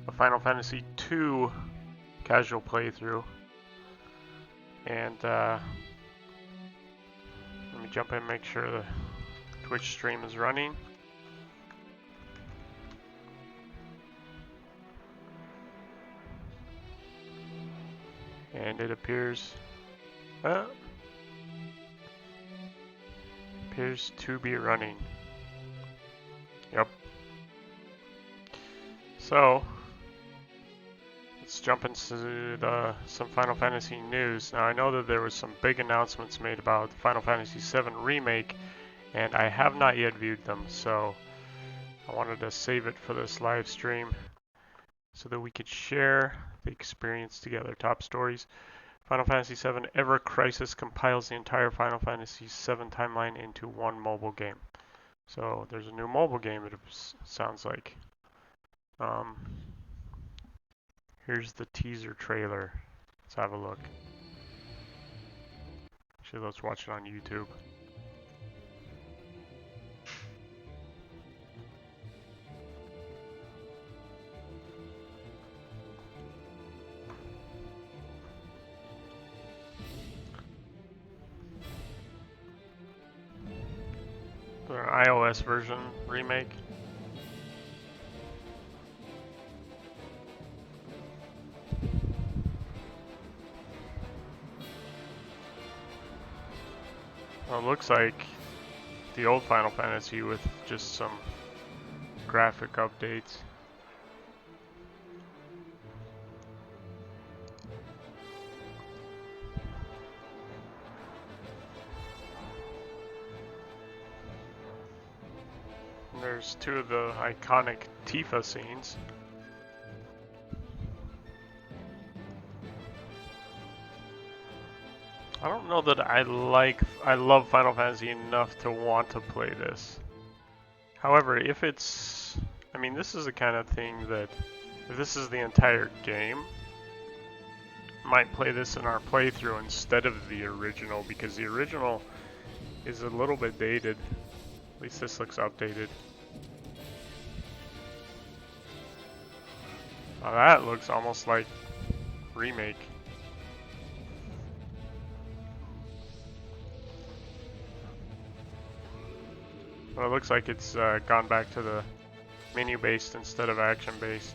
a Final Fantasy 2 casual playthrough. And let me jump in and make sure the Twitch stream is running. And it appears to be running. Yep. So let's jump into some Final Fantasy news. Now I know that there was some big announcements made about the Final Fantasy VII Remake, and I have not yet viewed them, so I wanted to save it for this live stream so that we could share the experience together. Top stories. Final Fantasy VII Ever Crisis compiles the entire Final Fantasy VII timeline into one mobile game. So there's a new mobile game, it sounds like. Here's the teaser trailer. Let's have a look. Actually, let's watch it on YouTube. The iOS version remake. Well, it looks like the old Final Fantasy with just some graphic updates. And there's two of the iconic Tifa scenes. I don't know that I love Final Fantasy enough to want to play this. However, if it's, I mean, this is the kind of thing that, if this is the entire game, I might play this in our playthrough instead of the original, because the original is a little bit dated. At least this looks updated. Now that looks almost like remake. But it looks like it's gone back to the menu-based instead of action-based.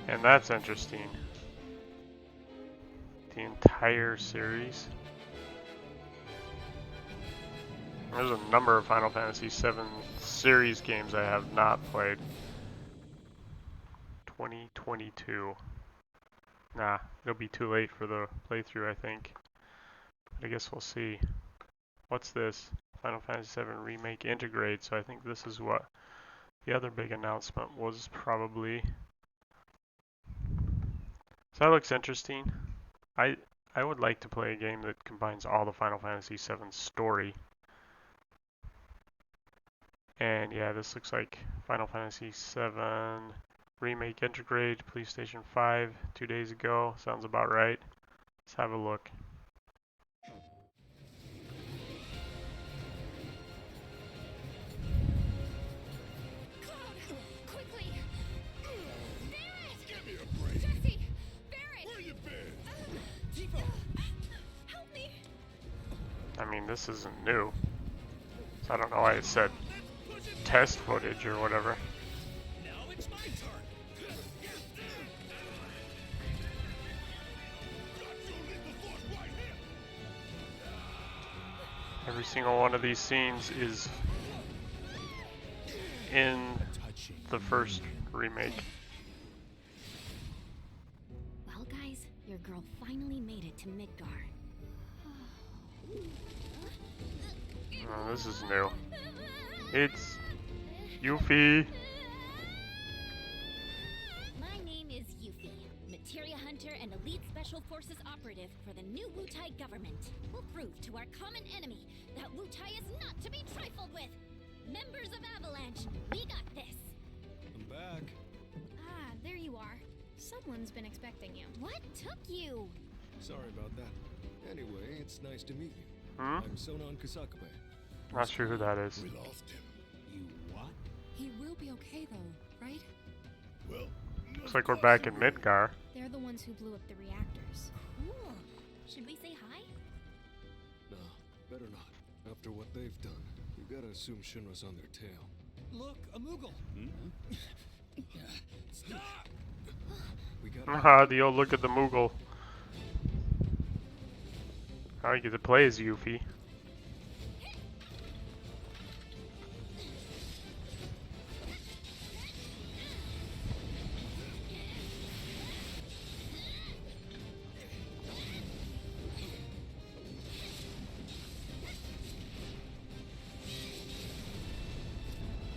And that's interesting. The entire series. There's a number of Final Fantasy VII series games I have not played. 2022. Nah, it'll be too late for the playthrough, I think. But I guess we'll see. What's this? Final Fantasy VII Remake Integrate, so I think this is what the other big announcement was probably. So that looks interesting. I would like to play a game that combines all the Final Fantasy VII story. And yeah, this looks like Final Fantasy VII Remake Integrate, PlayStation 5, 2 days ago. Sounds about right. Let's have a look. I mean, this isn't new, so I don't know why it said test footage or whatever. Now it's my turn. Every single one of these scenes is in the first remake. Well, guys, your girl finally made it to Midgar. Oh, this is new. It's Yuffie. My name is Yuffie, materia hunter and elite special forces operative for the new Wutai government. We'll prove to our common enemy that Wutai is not to be trifled with. Members of Avalanche, we got this. I'm back. Ah, there you are. Someone's been expecting you. What took you? Sorry about that. Anyway, it's nice to meet you. Hmm? I'm Sonon Kusakabe. Not sure who that is. We lost him. You what? okay though, right? Well, Looks like we're back in Midgar. They're the ones who blew up the reactors. Cool. Should we say hi? no, better not. After what they've done, you gotta assume Shinra's on their tail. Look, a Moogle. Stop! We gotta. Haha, the old look at the Moogle. How you get to play as Yuffie.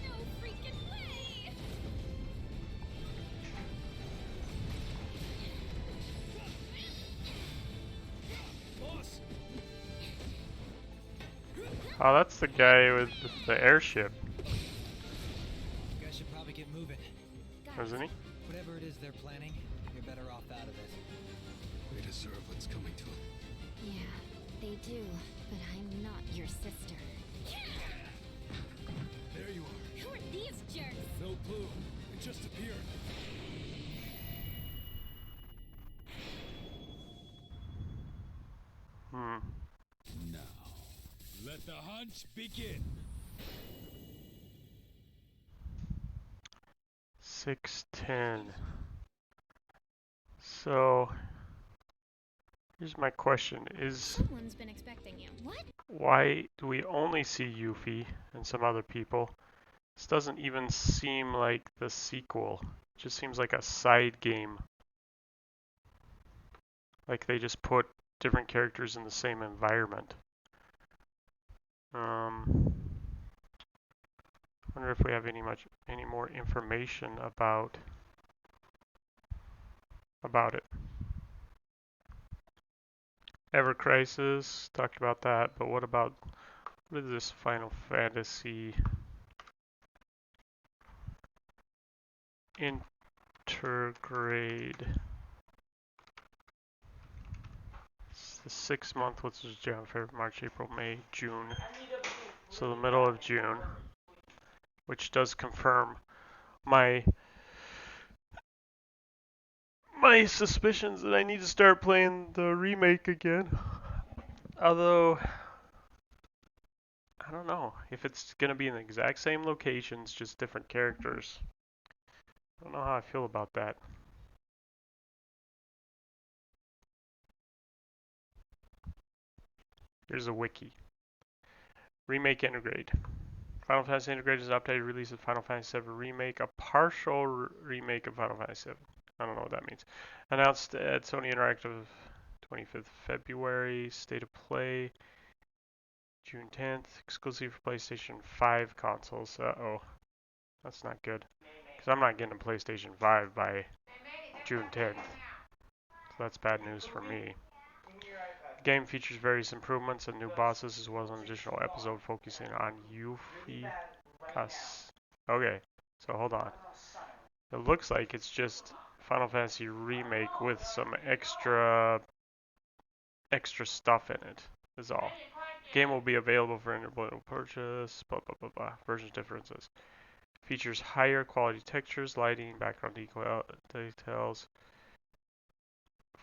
No freaking way! Boss! Oh, that's the guy with the airship, You guys should probably get moving. isn't he? Whatever it is they're planning, you're better off out of it. They deserve what's coming to them. Yeah, they do. But I'm not your sister. There you are. Who are these jerks? No clue. It just appeared. Hmm. Now, let the hunt begin. 610. So, here's my question: Is Someone's been expecting you. What? why do we only see Yuffie and some other people? This doesn't even seem like the sequel. It just seems like a side game. Like they just put different characters in the same environment. Wonder if we have any more information about it. Ever Crisis, talked about that, but what is this Final Fantasy Intergrade? It's the 6th month, which is January, February, March, April, May, June. So the middle of June, which does confirm my suspicions that I need to start playing the remake again. Although, I don't know if it's going to be in the exact same locations, just different characters. I don't know how I feel about that. Here's a wiki. Remake Integrate. Final Fantasy Integrate is an updated release of Final Fantasy VII Remake, a partial remake of Final Fantasy VII. I don't know what that means. Announced at Sony Interactive 25th February. State of Play June 10th. Exclusive for PlayStation 5 consoles. Uh-oh. That's not good. Because I'm not getting a PlayStation 5 by June 10th. So that's bad news for me. The game features various improvements and new bosses, as well as an additional episode focusing on Yuffie. Okay, so hold on. It looks like it's just Final Fantasy Remake with some extra stuff in it, is all. Game will be available for individual purchase, blah blah blah blah. Version differences. Features higher quality textures, lighting, background details,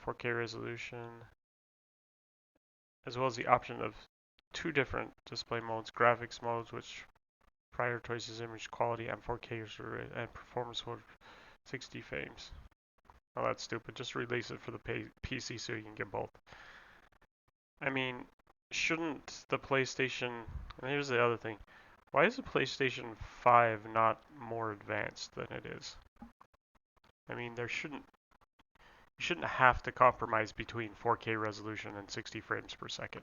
4K resolution, as well as the option of 2 different display modes, graphics modes, which prioritizes image quality and 4K and performance for 60 frames. Oh, that's stupid. Just release it for the PC so you can get both. I mean, shouldn't the PlayStation... And here's the other thing. Why is the PlayStation 5 not more advanced than it is? I mean, you shouldn't have to compromise between 4K resolution and 60 frames per second.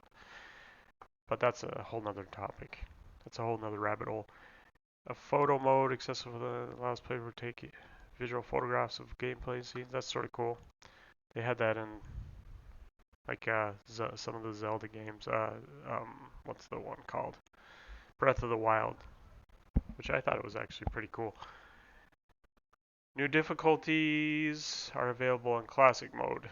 But that's a whole nother topic. That's a whole nother rabbit hole. A photo mode accessible that allows players to take visual photographs of gameplay scenes. That's sort of cool. They had that in like some of the Zelda games. What's the one called? Breath of the Wild, which I thought it was actually pretty cool. New difficulties are available in classic mode.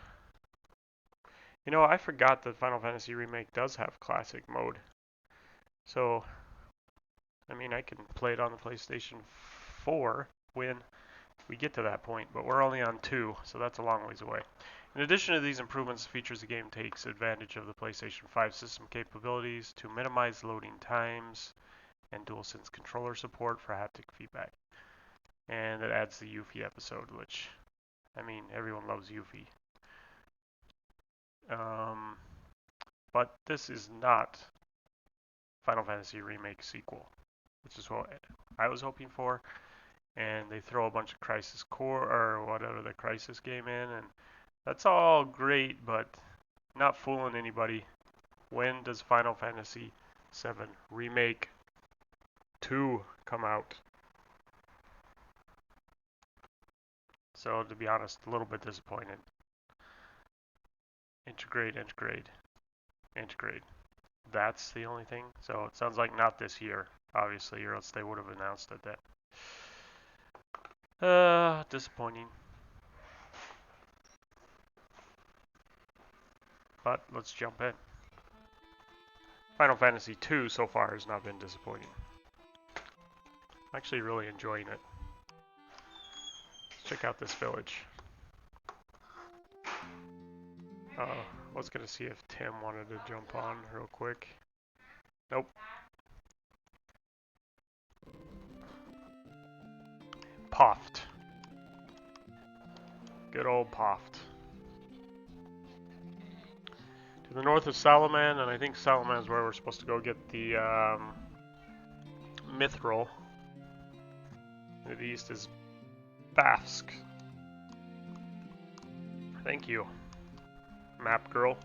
You know, I forgot that Final Fantasy Remake does have classic mode. So, I mean, I can play it on the PlayStation 4 when we get to that point, but we're only on 2, so that's a long ways away. In addition to these improvements, features the game takes advantage of the PlayStation 5 system capabilities to minimize loading times and DualSense controller support for haptic feedback. And it adds the Yuffie episode, which, I mean, everyone loves Yuffie. But this is not Final Fantasy Remake sequel, which is what I was hoping for. And they throw a bunch of Crisis Core or whatever the Crisis game in, and that's all great, but not fooling anybody. When does Final Fantasy VII Remake 2 come out? So to be honest, a little bit disappointed. Integrate. That's the only thing. So it sounds like not this year, obviously, or else they would have announced it that. Disappointing. But let's jump in. Final Fantasy II so far has not been disappointing. I'm actually really enjoying it. Let's check out this village. I was gonna see if Tim wanted to jump on real quick. Nope. Poft. Good old Poft. To the north of Salaman, and I think Salaman is where we're supposed to go get the Mithril. To the east is Bafsk. Thank you, map girl.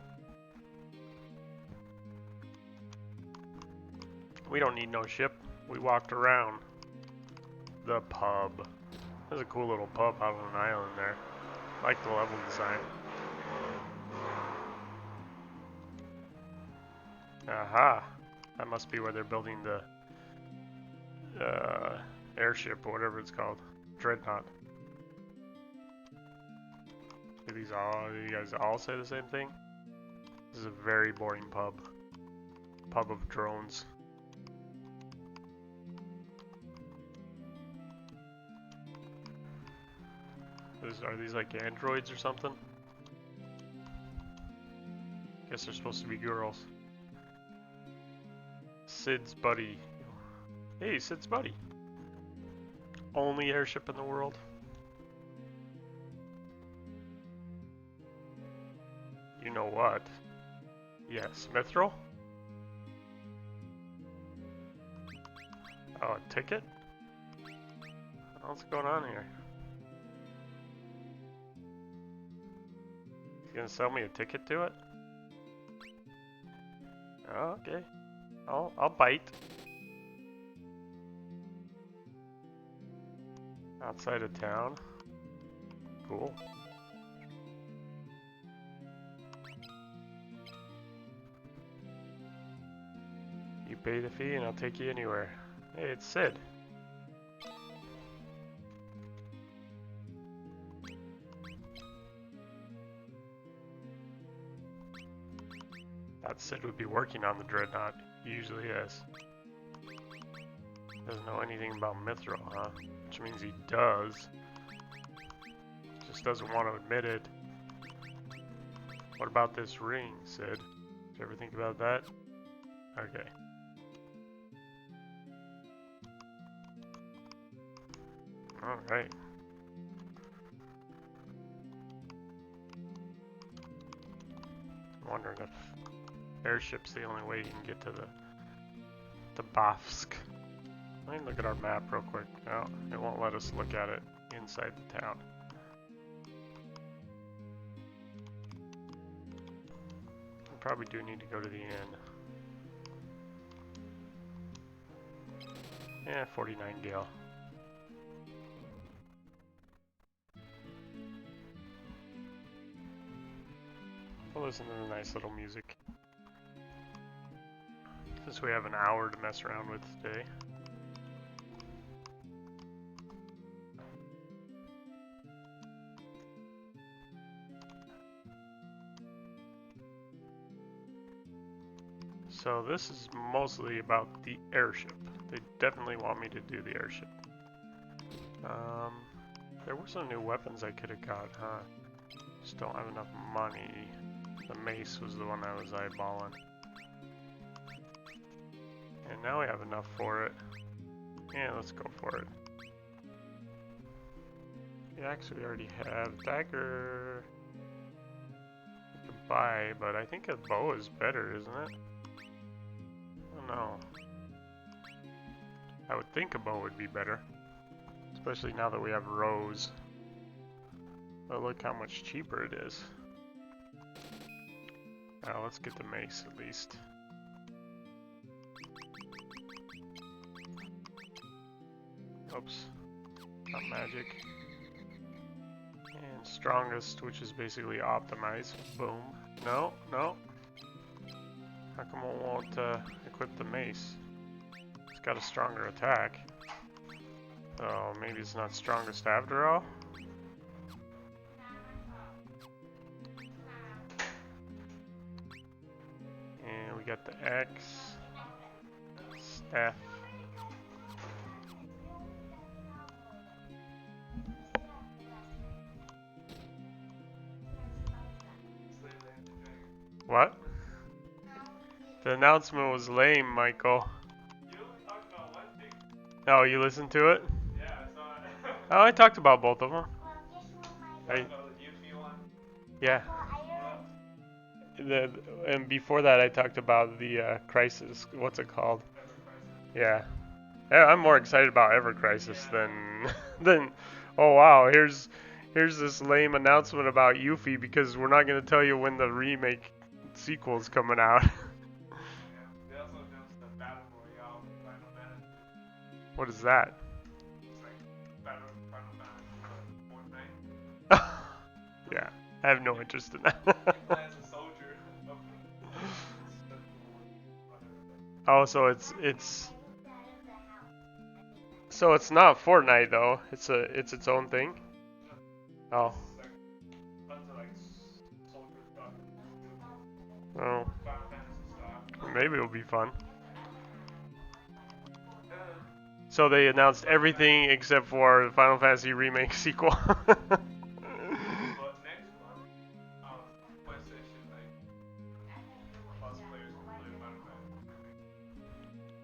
We don't need no ship. We walked around the pub. There's a cool little pub out on an island there. I like the level design. Aha! That must be where they're building the airship or whatever it's called. Dreadnought. Do you guys all say the same thing? This is a very boring pub. Pub of drones. Are these like androids or something? Guess they're supposed to be girls. Sid's buddy. Hey, Sid's buddy. Only airship in the world. You know what? Yes, Mithril? Oh, a ticket? What's going on here? You gonna sell me a ticket to it? Oh, okay. I'll bite. Outside of town. Cool. You pay the fee and I'll take you anywhere. Hey, it's Sid. That Sid would be working on the Dreadnought. He usually is. Doesn't know anything about Mithril, huh? Which means he does. Just doesn't want to admit it. What about this ring, Sid? Did you ever think about that? Okay. Alright. I'm wondering if airship's the only way you can get to the Bafsk. Let me look at our map real quick. No, it won't let us look at it inside the town. We probably do need to go to the inn. Yeah, 49 Gale. We'll listen to the nice little music. Since we have an hour to mess around with today. So this is mostly about the airship. They definitely want me to do the airship. There were some new weapons I could have got, huh? Just don't have enough money. The mace was the one I was eyeballing. And now we have enough for it. Yeah, let's go for it. The axe we already have. Dagger we could buy, but I think a bow is better, isn't it? I don't know. I would think a bow would be better. Especially now that we have Rose. But look how much cheaper it is. Let's get the mace at least. Oops. Not magic. And strongest, which is basically optimized. Boom. No, no. How come it won't equip the mace? It's got a stronger attack. Oh, maybe it's not strongest after all? And we got the X. Staff. What? The announcement was lame, Michael. You only talked about one thing. Oh, you listened to it? Yeah, I saw it. Oh, I talked about both of them. Talked about the Yuffie one. Yeah. And before that, I talked about the Crisis. What's it called? Yeah. I'm more excited about Ever Crisis than. Oh wow, here's this lame announcement about Yuffie because we're not gonna tell you when the remake sequel's coming out. They also announced the Battle Royale Final Fantasy. What is that? It's like Battle Final Fantasy Fortnite. Yeah, I have no interest in that. You play as a soldier. Oh, so it's not Fortnite though. It's its own thing. Oh. Oh. Maybe it'll be fun. So they announced everything except for the Final Fantasy Remake sequel. But next month, PlayStation, like, plus players can play Final Fantasy.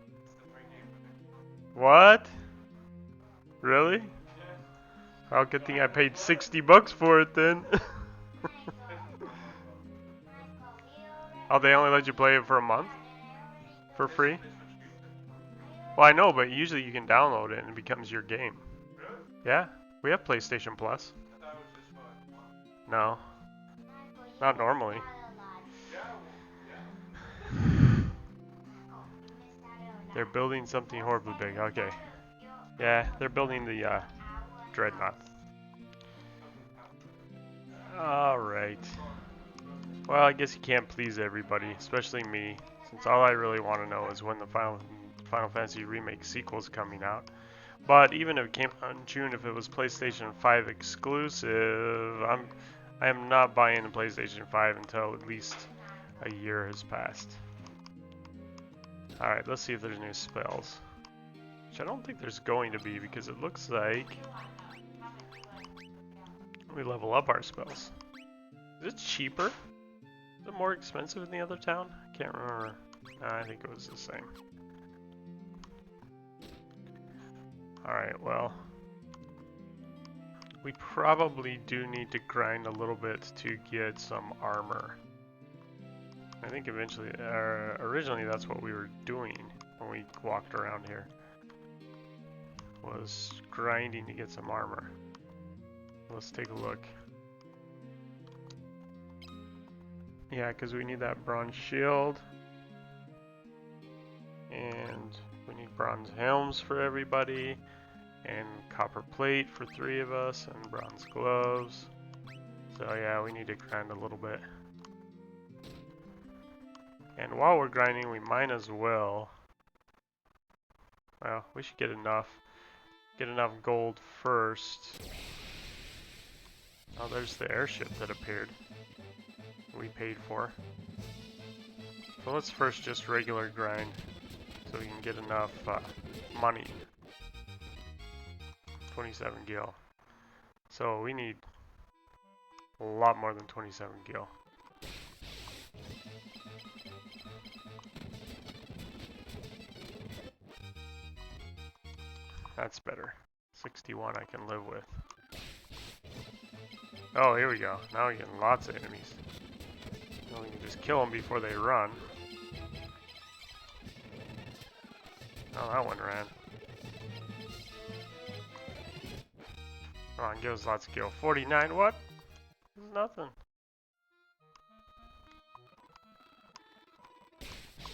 It's the free game for next month. What? Really? Yeah. Oh, good thing I paid $60 for it then. Oh, they only let you play it for a month? For free? Well, I know, but usually you can download it and it becomes your game. Really? Yeah, we have PlayStation Plus. I thought it was just for like a month. No, not normally. They're building something horribly big. Okay. Yeah, they're building the Dreadnought. Alright. Well, I guess you can't please everybody, especially me, since all I really want to know is when the Final Fantasy Remake sequel's coming out. But even if it came out in June, if it was PlayStation 5 exclusive, I am not buying the PlayStation 5 until at least a year has passed. Alright, let's see if there's new spells. Which I don't think there's going to be because it looks like we level up our spells. Is it cheaper? Is it more expensive in the other town? I can't remember. I think it was the same. Alright, well. We probably do need to grind a little bit to get some armor. I think eventually, originally that's what we were doing when we walked around here. Was grinding to get some armor. Let's take a look. Yeah, because we need that bronze shield. And we need bronze helms for everybody. And copper plate for 3 of us. And bronze gloves. So yeah, we need to grind a little bit. And while we're grinding, we might as well. Well, we should get enough. Get enough gold first. Oh, there's the airship that appeared. We paid for. So let's first just regular grind so we can get enough money. 27 gil. So we need a lot more than 27 gil. That's better. 61 I can live with. Oh, here we go. Now we're getting lots of enemies. Now we can just kill them before they run. Oh, that one ran. Come on, give us lots of gil. 49, what? This is nothing.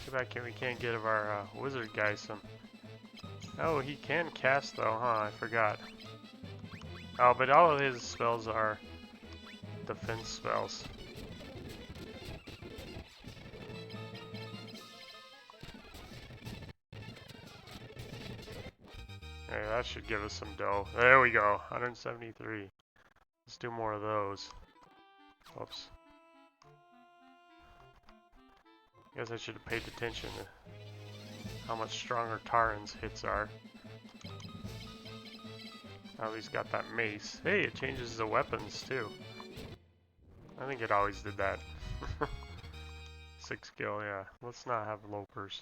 Too bad we can't get of our wizard guy some. Oh, he can cast though, huh? I forgot. Oh, but all of his spells are defense spells. Hey, that should give us some dough. There we go, 173. Let's do more of those. Oops. Guess I should have paid attention to how much stronger Taran's hits are. Now he's got that mace. Hey, it changes the weapons too. I think it always did that. 6 gil, yeah. Let's not have lopers.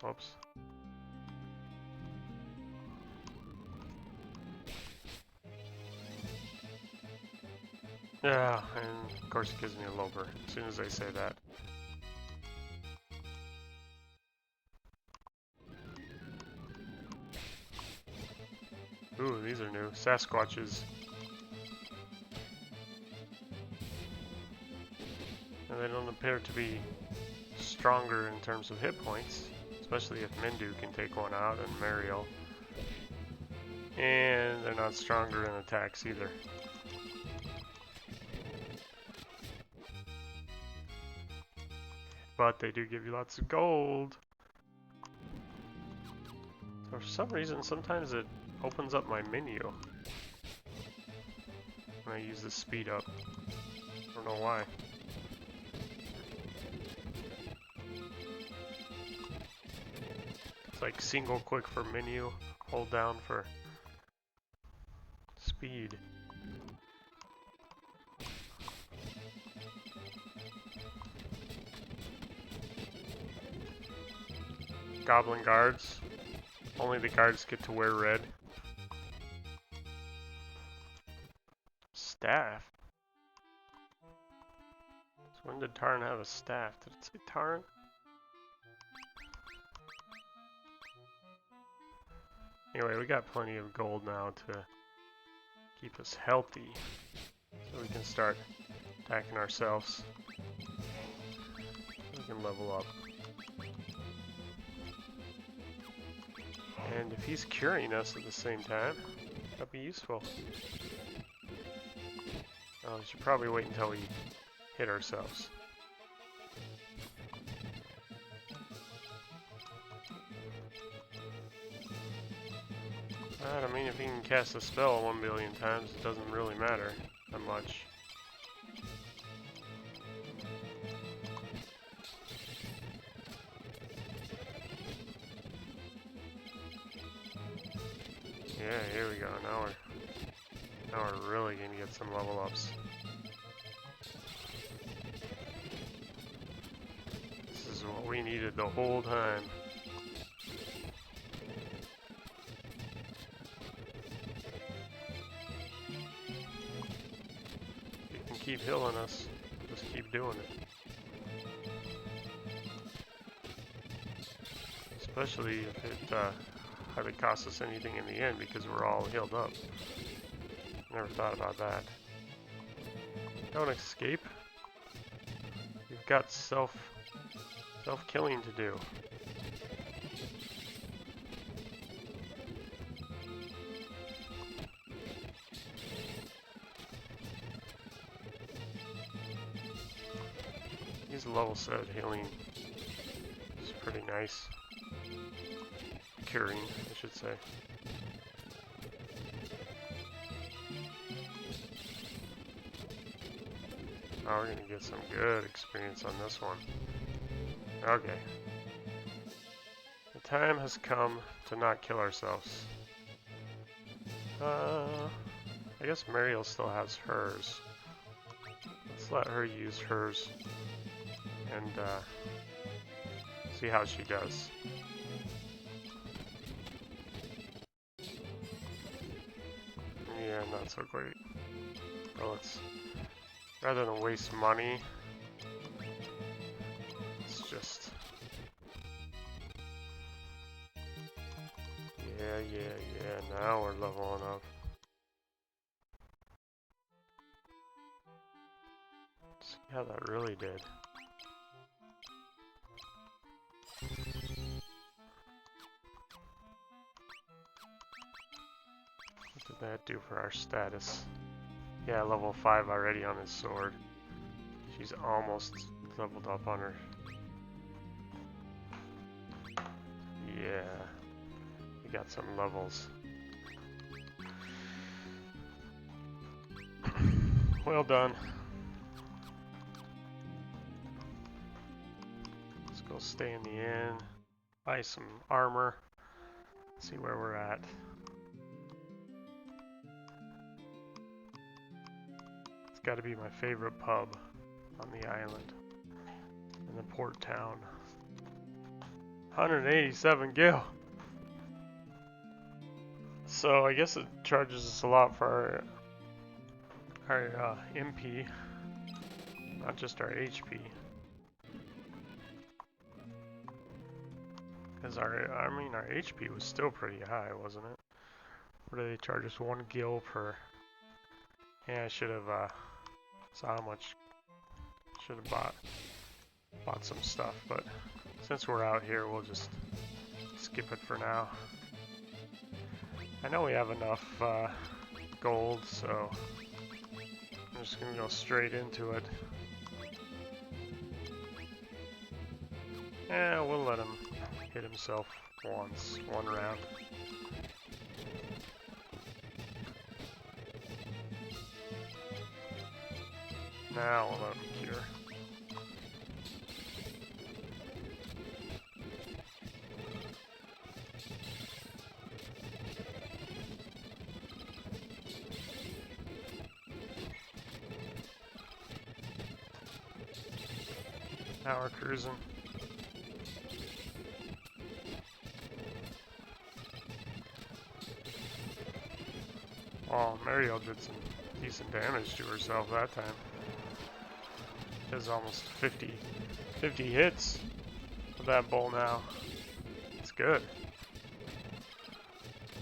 Oops. Yeah, and of course it gives me a loper as soon as I say that. Ooh, these are new. Sasquatches. And they don't appear to be stronger in terms of hit points, especially if Mindu can take one out and Mariel. And they're not stronger in attacks either. But they do give you lots of gold. So for some reason, sometimes it opens up my menu when I use the speed up. I don't know why. It's like single click for menu, hold down for speed. Goblin guards. Only the guards get to wear red. Staff? So when did Taran have a staff? Did it say Taran? Anyway, we got plenty of gold now to keep us healthy. So we can start attacking ourselves. We can level up. And if he's curing us at the same time, that'd be useful. Oh, we should probably wait until we hit ourselves. I mean, if he can cast a spell 1 billion times, it doesn't really matter that much. Yeah, here we go. Now we're really gonna get some level ups. This is what we needed the whole time. You can keep healing us. Just keep doing it. Especially if it hardly costs us anything in the end because we're all healed up. Never thought about that. Don't escape. You've got self-killing to do. He's level set healing. It's pretty nice. Curing, I should say. Oh, we're gonna get some good experience on this one. Okay. The time has come to not kill ourselves. I guess Mariel still has hers. Let's let her use hers and see how she does. Yeah, not so great. But let's, rather than waste money, let's just... Yeah, now we're leveling up. See how that really did. What did that do for our status? Yeah, level 5 already on his sword. She's almost leveled up on her. Yeah, we got some levels. Well done. Let's go stay in the inn, buy some armor, see where we're at. It's got to be my favorite pub on the island, in the port town. 187 gil. So I guess it charges us a lot for our MP, not just our HP. Because our HP was still pretty high, wasn't it? What do they charge us? 1 gil per? Yeah, I should have saw how much. Should have bought some stuff, but since we're out here, we'll just skip it for now. I know we have enough gold, so I'm just gonna go straight into it. Yeah, we'll let him hit himself once, one round. Now we'll let him cure. Now we're cruising. Oh, Mariel did some decent damage to herself that time. She has almost 50 hits with that bowl now. It's good.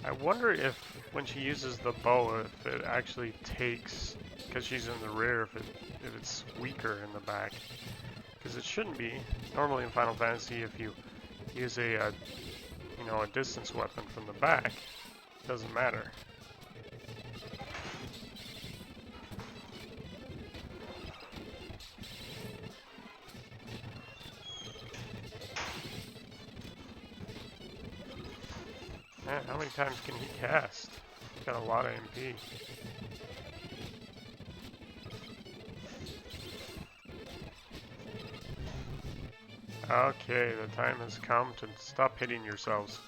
I wonder if when she uses the bow, if it actually takes, because she's in the rear, if it's weaker in the back. Because it shouldn't be. Normally in Final Fantasy, if you use a distance weapon from the back, it doesn't matter. Man, how many times can he cast? He's got a lot of MP. Okay, the time has come to stop hitting yourselves.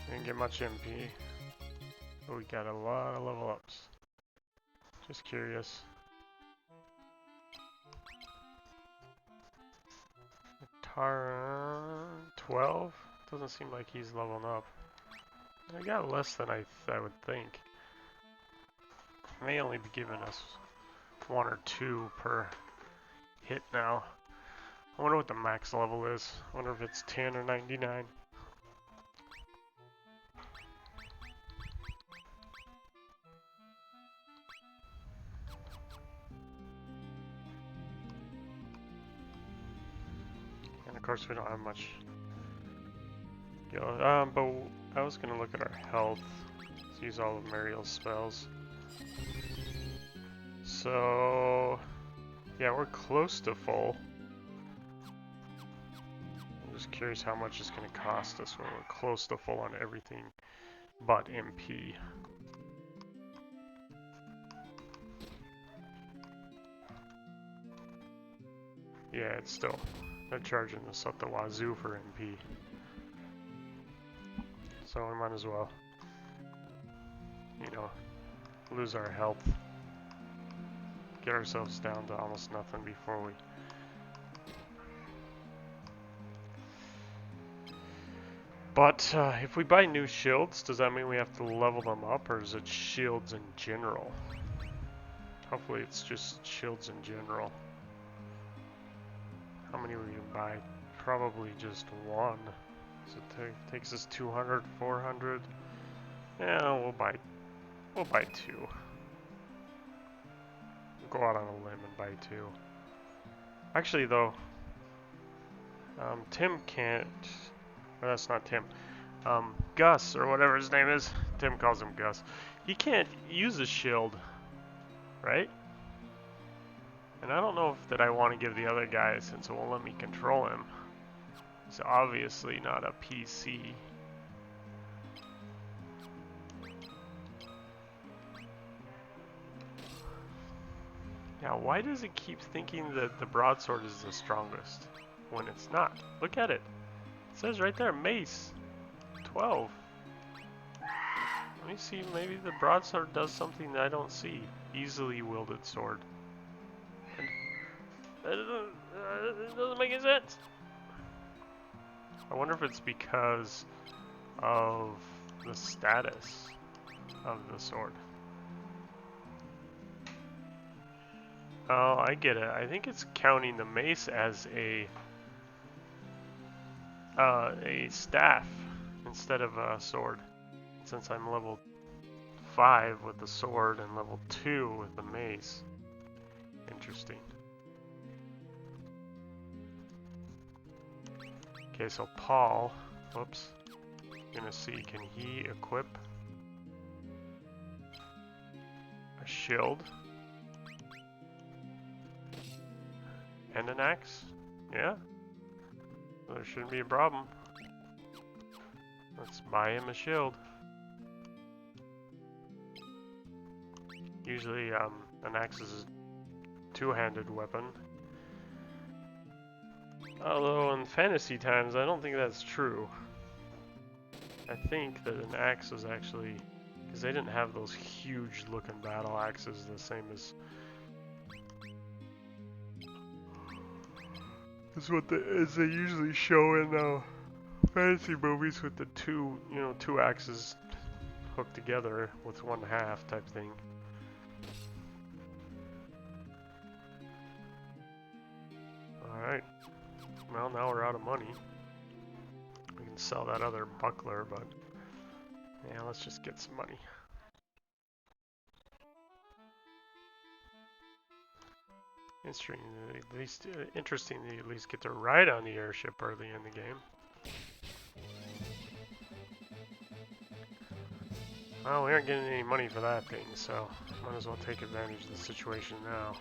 Didn't get much MP. But we got a lot of level ups. Just curious. Tara 12? Doesn't seem like he's leveling up. I got less than I would think. May only be giving us 1 or 2 per hit now. I wonder what the max level is. I wonder if it's 10 or 99. And of course we don't have much. But I was gonna look at our health. Let's use all of Mariel's spells. So yeah, we're close to full. I'm just curious how much it's gonna cost us when we're close to full on everything but MP. Yeah, it's still, they're charging us up the wazoo for MP. So we might as well, you know, lose our health. Get ourselves down to almost nothing before we... But if we buy new shields, does that mean we have to level them up, or is it shields in general? Hopefully it's just shields in general. How many we can buy? Probably just one. So it takes us 200, 400. Yeah, we'll buy 2. We'll go out on a limb and buy 2. Actually though, Tim can't, or that's not Tim. Gus, or whatever his name is. Tim calls him Gus. He can't use a shield, right? And I don't know if that I want to give the other guy, since it won't let me control him. He's obviously not a PC. Now, why does it keep thinking that the broadsword is the strongest when it's not? Look at it. It says right there, mace, 12. Let me see, maybe the broadsword does something that I don't see. Easily wielded sword. It doesn't make any sense. I wonder if it's because of the status of the sword. Oh, I get it. I think it's counting the mace as a staff instead of a sword. Since I'm level 5 with the sword and level 2 with the mace. Interesting. Okay, so Paul, whoops, gonna see, can he equip a shield and an axe? Yeah, there shouldn't be a problem. Let's buy him a shield. Usually, an axe is a two-handed weapon. Although in fantasy times, I don't think that's true. I think that an axe is actually, because they didn't have those huge looking battle axes the same as what as they usually show in fantasy movies with the two axes hooked together with one half type thing. Alright. Well, now we're out of money. We can sell that other buckler, but yeah, let's just get some money. Interesting that you at least get to ride on the airship early in the game. Well, we aren't getting any money for that thing, so might as well take advantage of the situation now.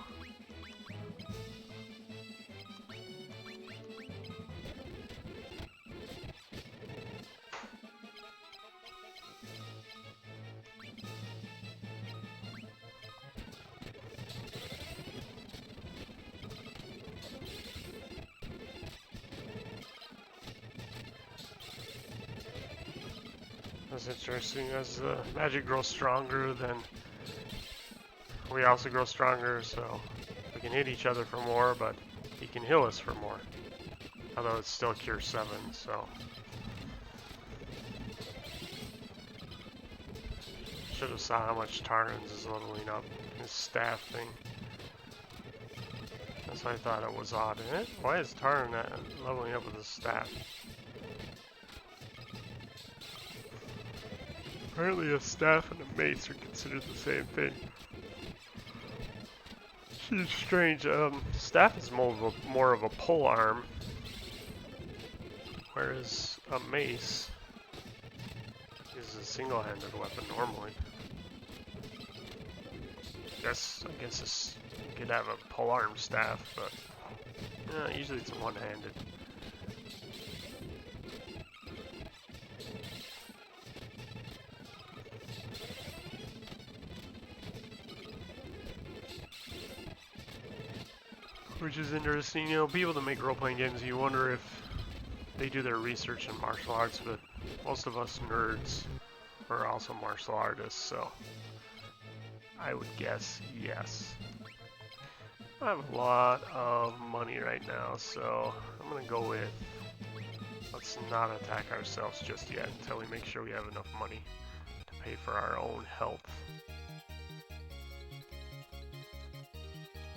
That's interesting. As the magic grows stronger, then we also grow stronger, so we can hit each other for more, but he can heal us for more. Although it's still cure 7, so. Should have saw how much Taran's is leveling up his staff thing. That's why I thought it was odd. Why is Taran leveling up with his staff? Apparently a staff and a mace are considered the same thing. She's strange. Staff is more of a pole arm, whereas a mace is a single-handed weapon normally. I guess you could have a pole arm staff, but usually it's one-handed. Which is interesting. You know, people that make role-playing games, you wonder if they do their research in martial arts, but most of us nerds are also martial artists, so I would guess yes. I have a lot of money right now, so I'm gonna go with, let's not attack ourselves just yet until we make sure we have enough money to pay for our own health.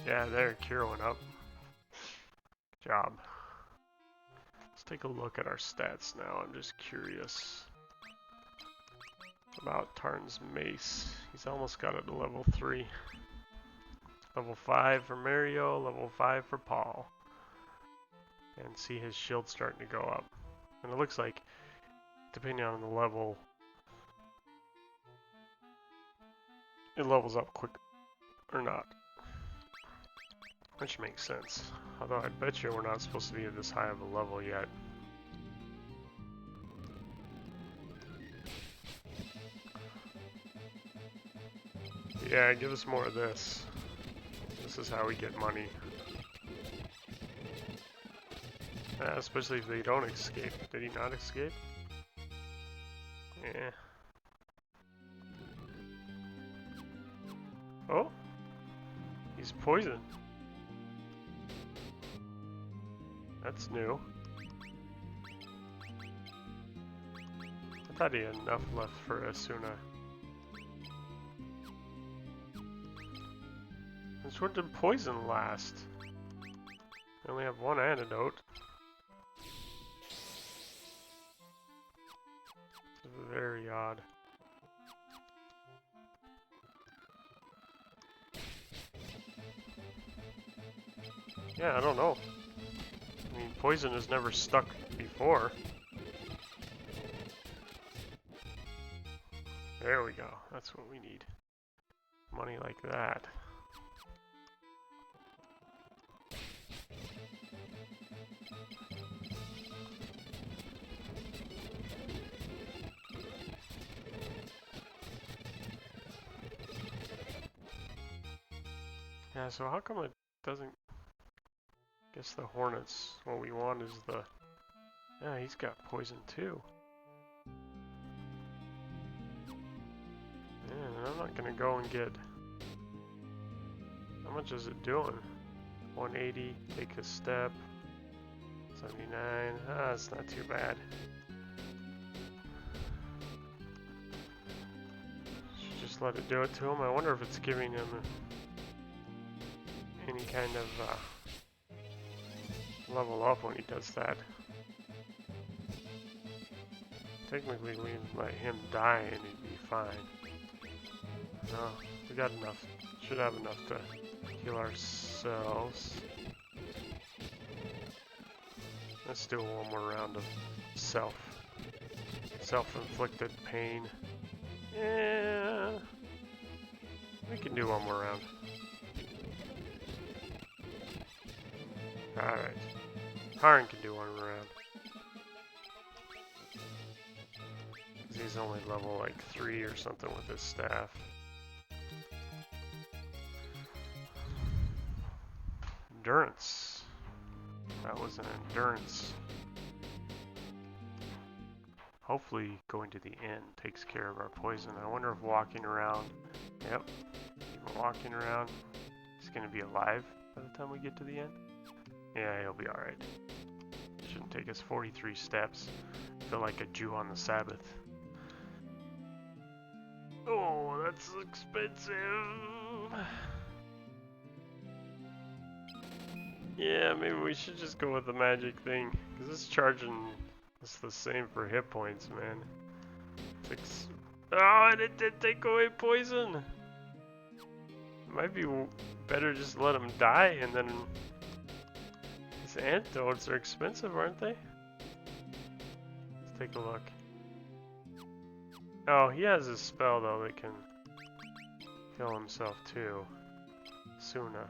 Yeah, there, Kira went up. Good job. Let's take a look at our stats now. I'm just curious about Tarn's mace. He's almost got it to level 3. Level 5 for Mario, level 5 for Paul. And see his shield starting to go up. And it looks like, depending on the level, it levels up quick or not. Which makes sense. Although I bet you we're not supposed to be at this high of a level yet. Yeah, give us more of this. This is how we get money. Especially if they don't escape. Did he not escape? Yeah. Oh! He's poisoned. That's new. I thought he had enough left for Asuna. This one did poison last. I only have one antidote. Very odd. Yeah, I don't know. I mean, poison has never stuck before. There we go. That's what we need. Money like that. Yeah, so how come it doesn't... Guess the Hornets, what we want is the... Yeah, he's got poison too. Yeah, I'm not gonna go and get... How much is it doing? 180, take a step. 79, it's not too bad. Should just let it do it to him. I wonder if it's giving him any kind of level up when he does that. Technically, we let him die and he'd be fine. No, we got enough. Should have enough to heal ourselves. Let's do one more round of self-inflicted pain. Yeah, we can do one more round. Alright. Harn can do one round. He's only level like 3 or something with his staff. Endurance. That was an endurance. Hopefully going to the end takes care of our poison. I wonder if walking around... Yep. Even walking around, he's gonna be alive by the time we get to the end. Yeah, he'll be alright. Shouldn't take us 43 steps. Feel like a Jew on the Sabbath. Oh, that's expensive. Yeah, maybe we should just go with the magic thing. Because it's charging us the same for hit points, man. Oh, and it did take away poison. It might be better just to let him die and then... These antidotes are expensive, aren't they? Let's take a look. Oh, he has a spell though that can kill himself too. Suna.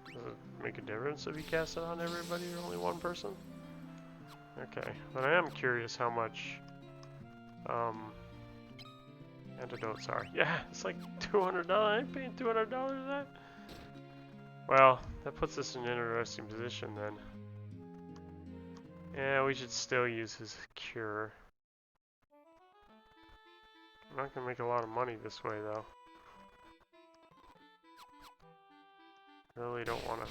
Does it make a difference if you cast it on everybody or only one person? Okay, but I am curious how much Antidotes are. Yeah, it's like $200. I ain't paying $200 for that. Well, that puts us in an interesting position then. Yeah, we should still use his cure. I'm not gonna make a lot of money this way though. Really don't want to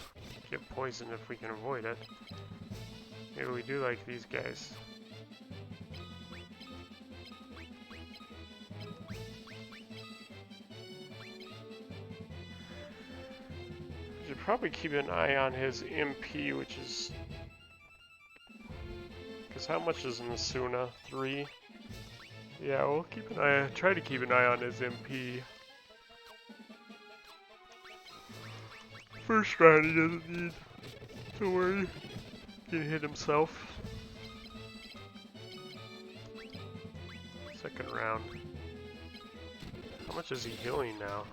get poisoned if we can avoid it. Maybe we do like these guys. We should probably keep an eye on his MP, which is... Because how much is Nasuna? 3? Yeah, we'll keep an eye, try to keep an eye on his MP. First round he doesn't need to worry. He can hit himself. Second round. How much is he healing now?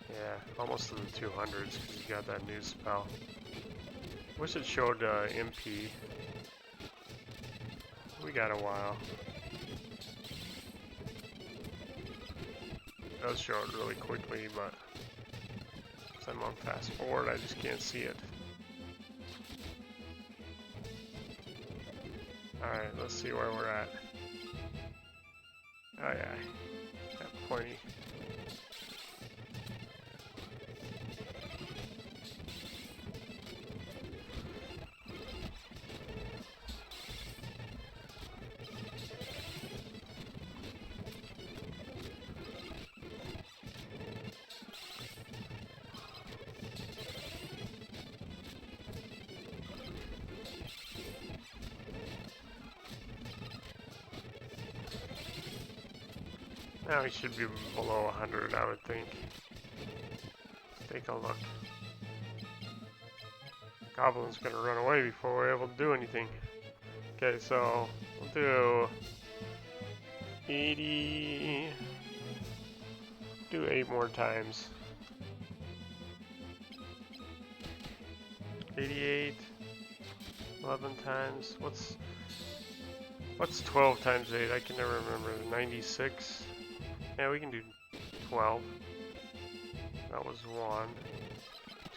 Yeah, almost to the 200s because he got that new spell. Wish it showed MP. We got a while. It does show it really quickly, but since I'm on fast forward, I just can't see it. Alright, let's see where we're at. Oh yeah, got plenty. Now he should be below 100, I would think. Let's take a look. Goblin's gonna run away before we're able to do anything. Okay, so we'll do 80. Do 8 more times. 88. 11 times. What's 12 times 8? I can never remember. 96. Yeah, we can do 12. That was 1,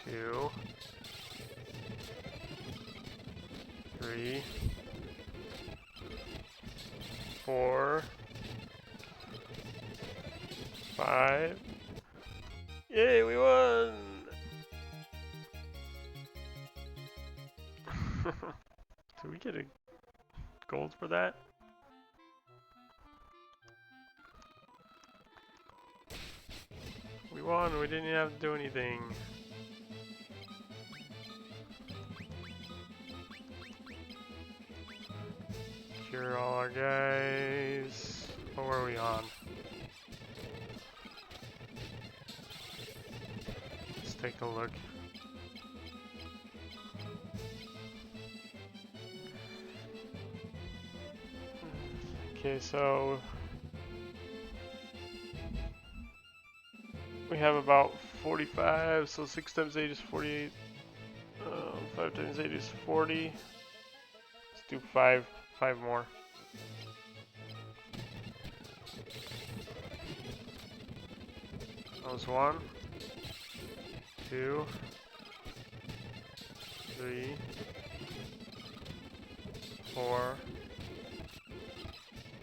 2, 3, 4, 5. Yay, we won! Did we get a gold for that? We won, we didn't have to do anything. Cure all our guys. What were we on? Let's take a look. Okay, so we have about 45, so 6 times 8 is 48. 5 times 8 is 40. Let's do 5 more. That was 1, 2, 3, 4,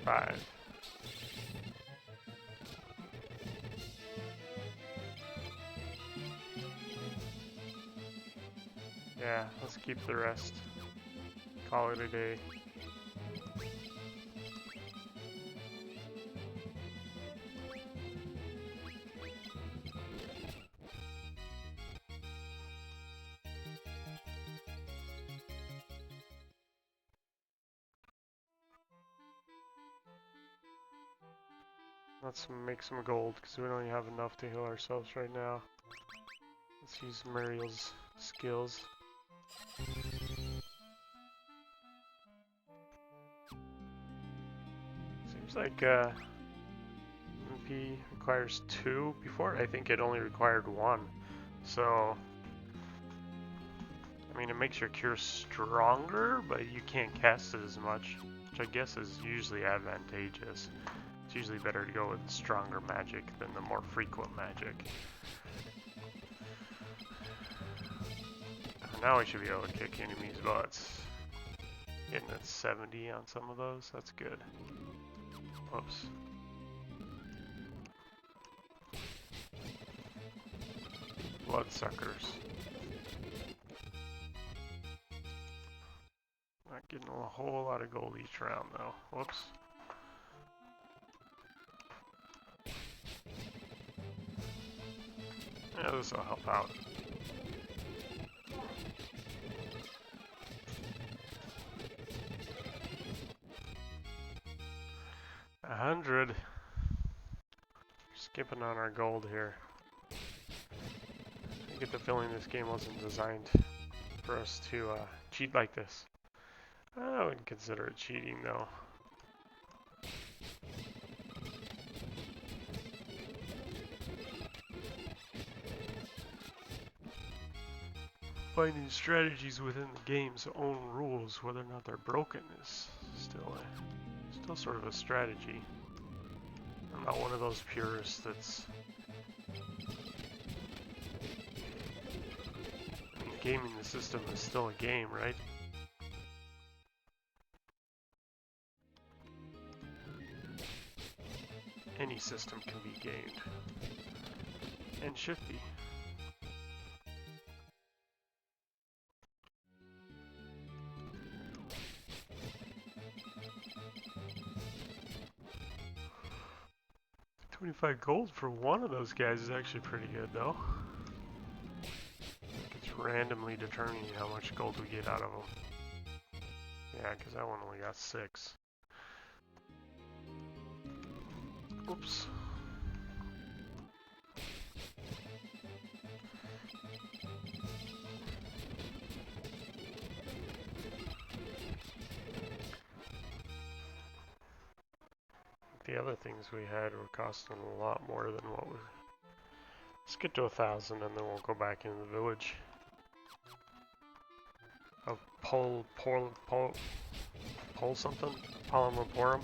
5. Yeah, let's keep the rest. Call it a day. Let's make some gold because we don't have enough to heal ourselves right now. Let's use Muriel's skills. Seems like MP requires 2. Before I think it only required 1. So I mean it makes your cure stronger, but you can't cast it as much, which I guess is usually advantageous. It's usually better to go with stronger magic than the more frequent magic. Now we should be able to kick enemies' butts. Getting at 70 on some of those, that's good. Whoops. Bloodsuckers. Not getting a whole lot of gold each round though. Whoops. Yeah, this will help out. $100. Skipping on our gold here. I get the feeling this game wasn't designed for us to cheat like this. I wouldn't consider it cheating though. Finding strategies within the game's own rules, whether or not they're broken, is still sort of a strategy. I'm not one of those purists that's... I mean, gaming the system is still a game, right? Any system can be gamed. And should be. $25 gold for one of those guys is actually pretty good though. Like it's randomly determining how much gold we get out of them. Yeah, because that one only got 6. Oops. The other things we had were costing a lot more than what we... Let's get to 1,000 and then we'll go back into the village. Of pull something? Polymoporum?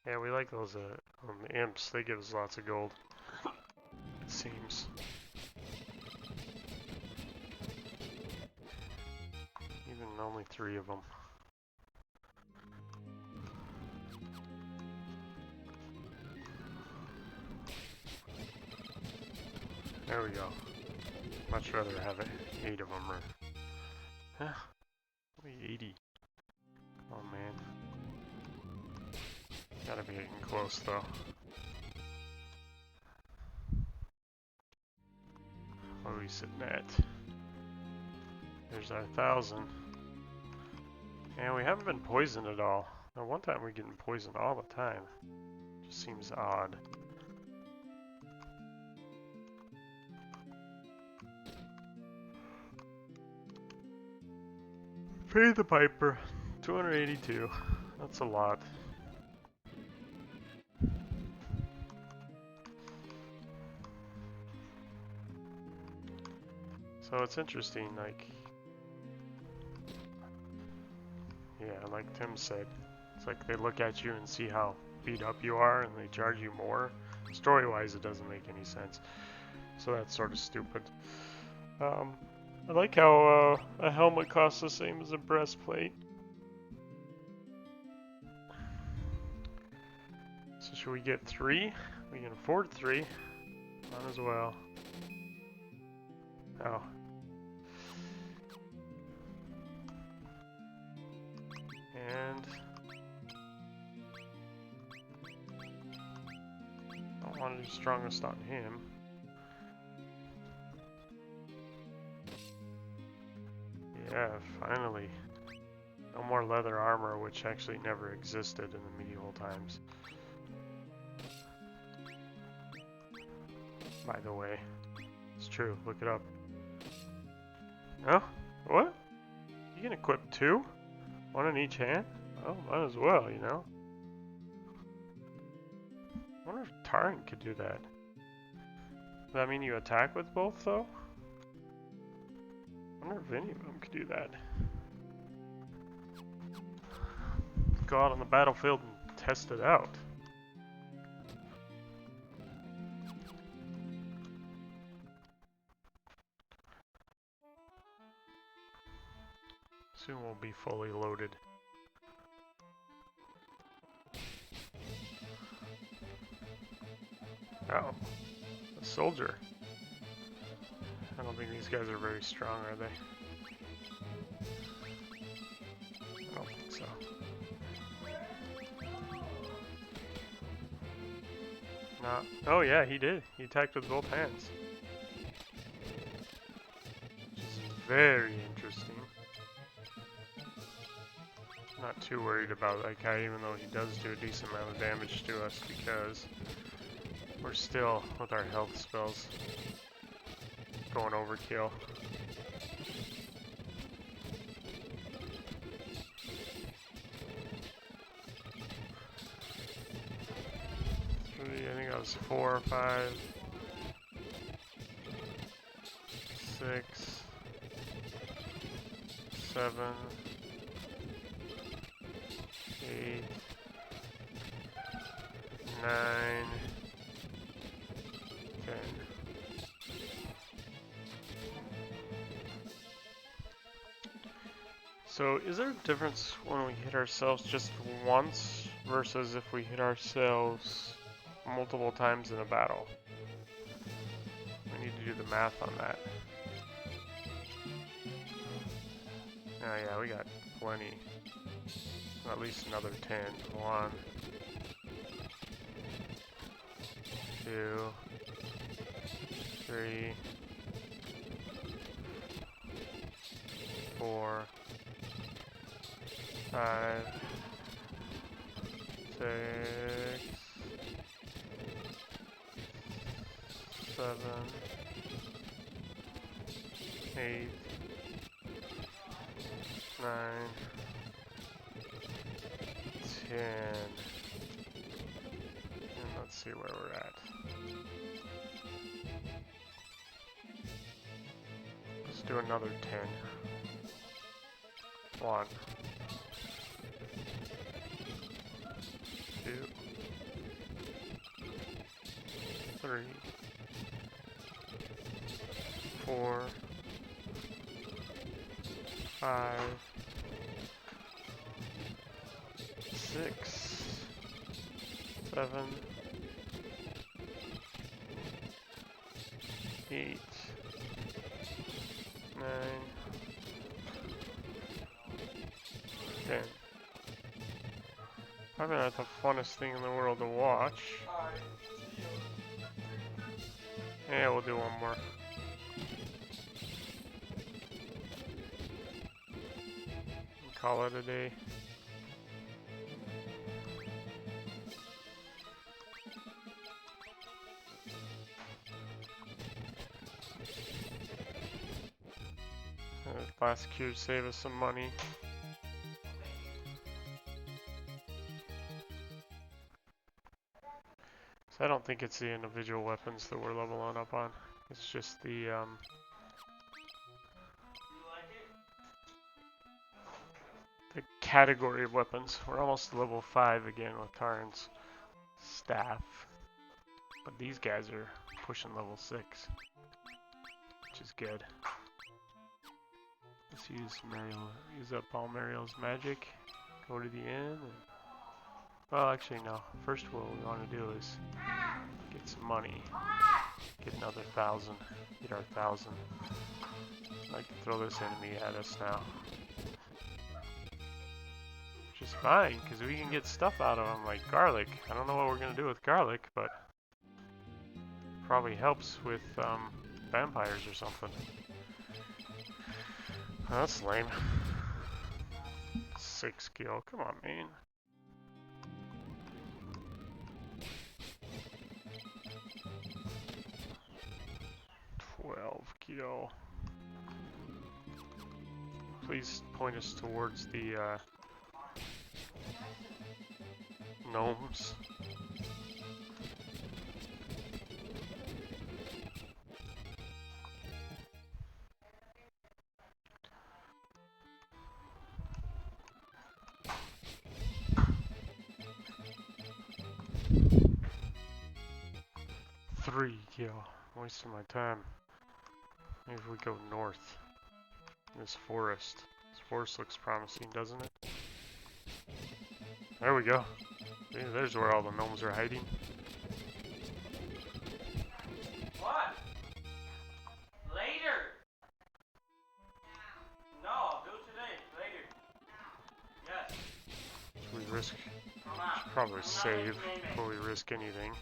Yeah, we like those imps. They give us lots of gold. It seems. Even only 3 of them. There we go. Much rather have 8 of them or... Huh? Only 80. Oh man. Gotta be getting close though. What are we sitting at? There's our 1,000. And we haven't been poisoned at all. Now one time we're getting poisoned all the time. Just seems odd. Pay the piper. 282. That's a lot. So it's interesting, like, yeah, like Tim said, it's like they look at you and see how beat up you are and they charge you more. Story-wise, it doesn't make any sense. So that's sort of stupid. I like how a helmet costs the same as a breastplate. So should we get 3? We can afford 3. Might as well. Oh. And I don't want to do strongest on him. Yeah, finally. No more leather armor, which actually never existed in the medieval times. By the way, it's true. Look it up. Oh, what? You can equip 2? 1 in each hand? Oh, might as well, you know. I wonder if Taran could do that. Does that mean you attack with both, though? I wonder if any of them could do that. Go out on the battlefield and test it out. Soon we'll be fully loaded. Oh, a soldier. I don't think these guys are very strong, are they? I don't think so. Not. Oh yeah, he did. He attacked with both hands. Which is very interesting. Not too worried about that guy, even though he does do a decent amount of damage to us, because we're still, with our health spells, going overkill. I think that was 4, 5, 6, 7, 8, 9, 10. So is there a difference when we hit ourselves just once versus if we hit ourselves multiple times in a battle? We need to do the math on that. Oh yeah, we got plenty. At least another 10. 1, 2, 3, 4, 5, 6, 7, 8, 9, 10. And let's see where we're at. Let's do another 10. 1, 2, 3, 4, 5, 6, 7, 8, 9, 10. Probably not the funnest thing in the world to watch. Yeah, we'll do one more. Call it a day. Last cube save us some money. So I don't think it's the individual weapons that we're leveling up on. It's just the category of weapons. We're almost level 5 again with Tarn's staff. But these guys are pushing level 6. Which is good. Let's use up all Mario's magic. Go to the inn. Well, actually no. First what we want to do is get some money. Get another 1,000. Get our 1,000. I'd like to throw this enemy at us now. Which is fine, because we can get stuff out of them like garlic. I don't know what we're going to do with garlic, but probably helps with vampires or something. Oh, that's lame. 6 kill. Come on, man. Kill. Please point us towards the gnomes. 3 kill. Wasting my time. Maybe if we go north. This forest. This forest looks promising, doesn't it? There we go. See, there's where all the gnomes are hiding. What? Later. No, do it today. Later. Yes. Should we risk? Come on. Should probably I'm not save making before we risk anything.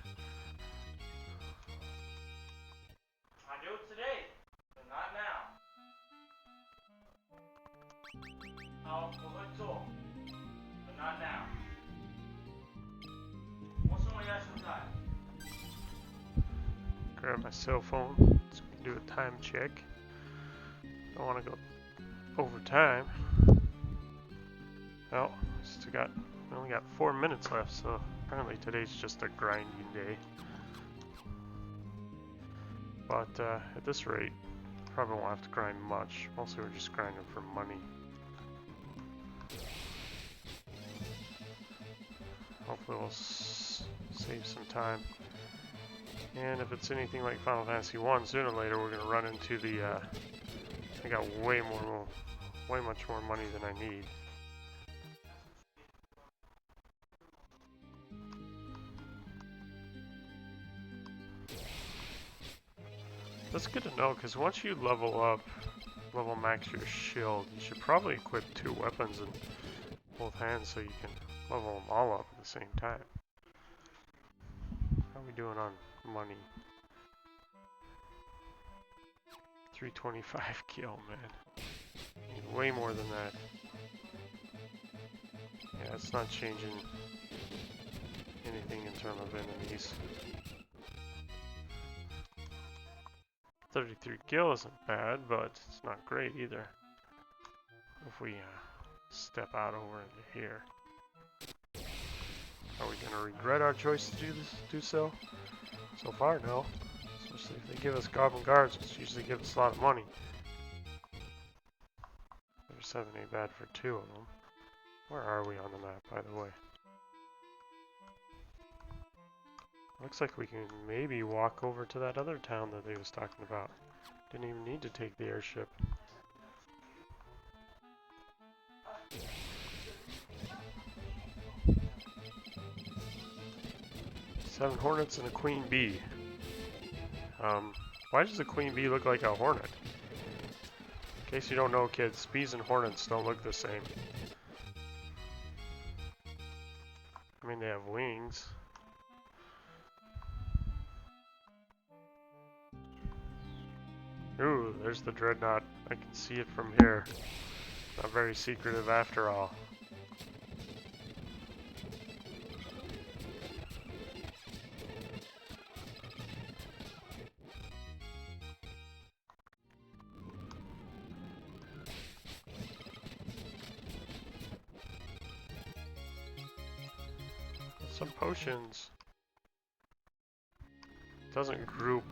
I do it today, but not now. I'll put so, but not now. What's on my some time? Grab my cell phone so we can do a time check. Don't want to go over time. Well, we only got 4 minutes left, so apparently today's just a grinding day. But at this rate, probably won't have to grind much. Mostly we're just grinding for money. Hopefully we'll save some time. And if it's anything like Final Fantasy 1, sooner or later we're going to run into the, I got way much more money than I need. That's good to know, because once you level max your shield, you should probably equip 2 weapons in both hands so you can level them all up at the same time. How are we doing on money? 325 kill, man. Need way more than that. Yeah, it's not changing anything in terms of enemies. 33 kill isn't bad, but it's not great either. If we step out over into here. Are we gonna regret our choice to do so? So far, no. Especially if they give us Goblin Guards, which usually give us a lot of money. 37 ain't bad for 2 of them. Where are we on the map, by the way? Looks like we can maybe walk over to that other town that they was talking about. Didn't even need to take the airship. Seven hornets and a queen bee. Why does the queen bee look like a hornet? In case you don't know, kids, bees and hornets don't look the same. I mean, they have wings. Ooh, there's the dreadnought. I can see it from here. Not very secretive after all. Some potions. It doesn't group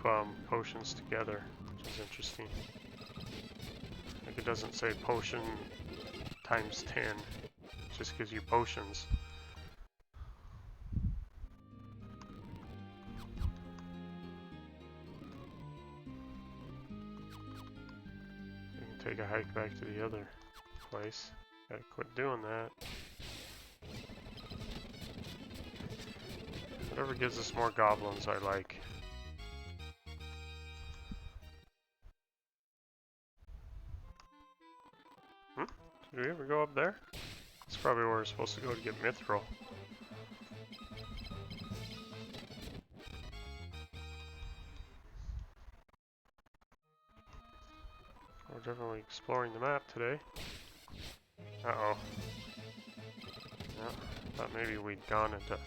potions together, which is interesting. Like it doesn't say potion times 10. It just gives you potions. You can take a hike back to the other place. Gotta quit doing that. Whatever gives us more goblins, I like. Did we ever go up there? That's probably where we're supposed to go to get Mithril. We're definitely exploring the map today. Uh-oh. Yeah, thought maybe we'd gone into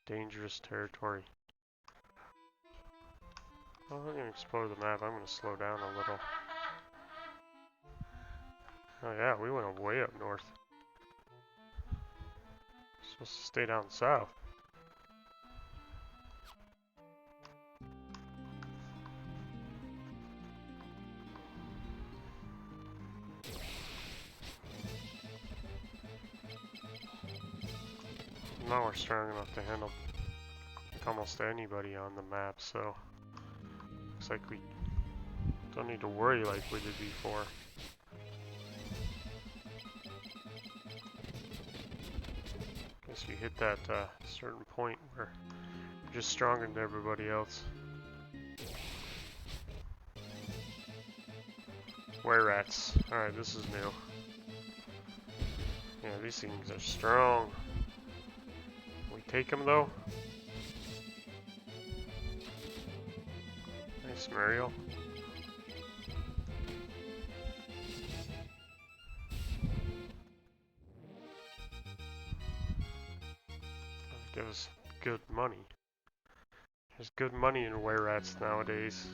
dangerous territory. Well, we're going to explore the map. I'm going to slow down a little. Oh yeah, we went way up north. Supposed to stay down south. Now we're strong enough to handle almost anybody on the map, so looks like we don't need to worry like we did before. Guess you hit that certain point where you're just stronger than everybody else. Were rats. Alright, this is new. Yeah, these things are strong. We take them though. Nice, Muriel. Give us good money. There's good money in were rats nowadays.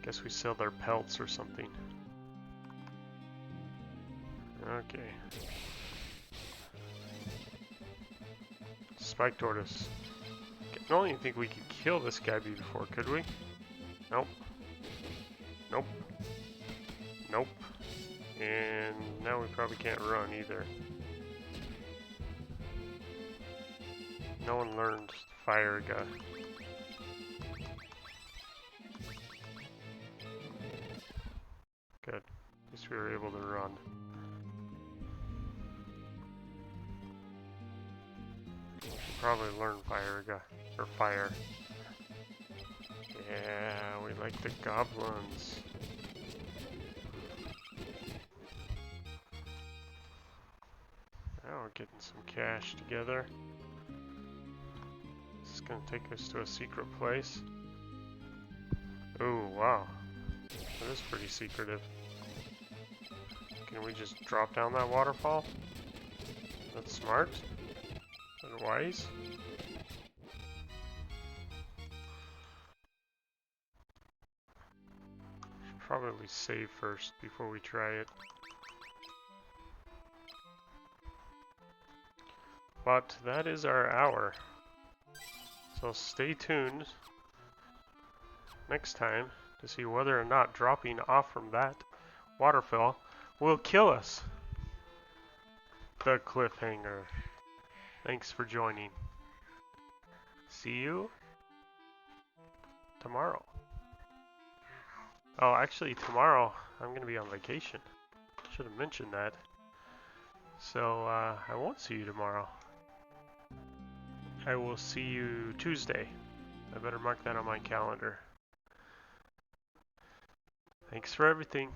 Guess we sell their pelts or something. Okay. Spike tortoise. I don't even think we could kill this guy before, could we? Nope. Nope. Nope. And now we probably can't run either. No one learned fire gun. Good. At least we were able to run. Should probably learn fire gun or fire. Yeah, we like the goblins. Now we're getting some cash together. This is gonna take us to a secret place. Ooh, wow. That is pretty secretive. Can we just drop down that waterfall? That's smart. And wise. Should probably save first before we try it. But that is our hour. So stay tuned next time to see whether or not dropping off from that waterfall will kill us. The cliffhanger. Thanks for joining. See you tomorrow. Oh, actually tomorrow I'm going to be on vacation. Should have mentioned that. So I won't see you tomorrow. I will see you Tuesday. I better mark that on my calendar. Thanks for everything.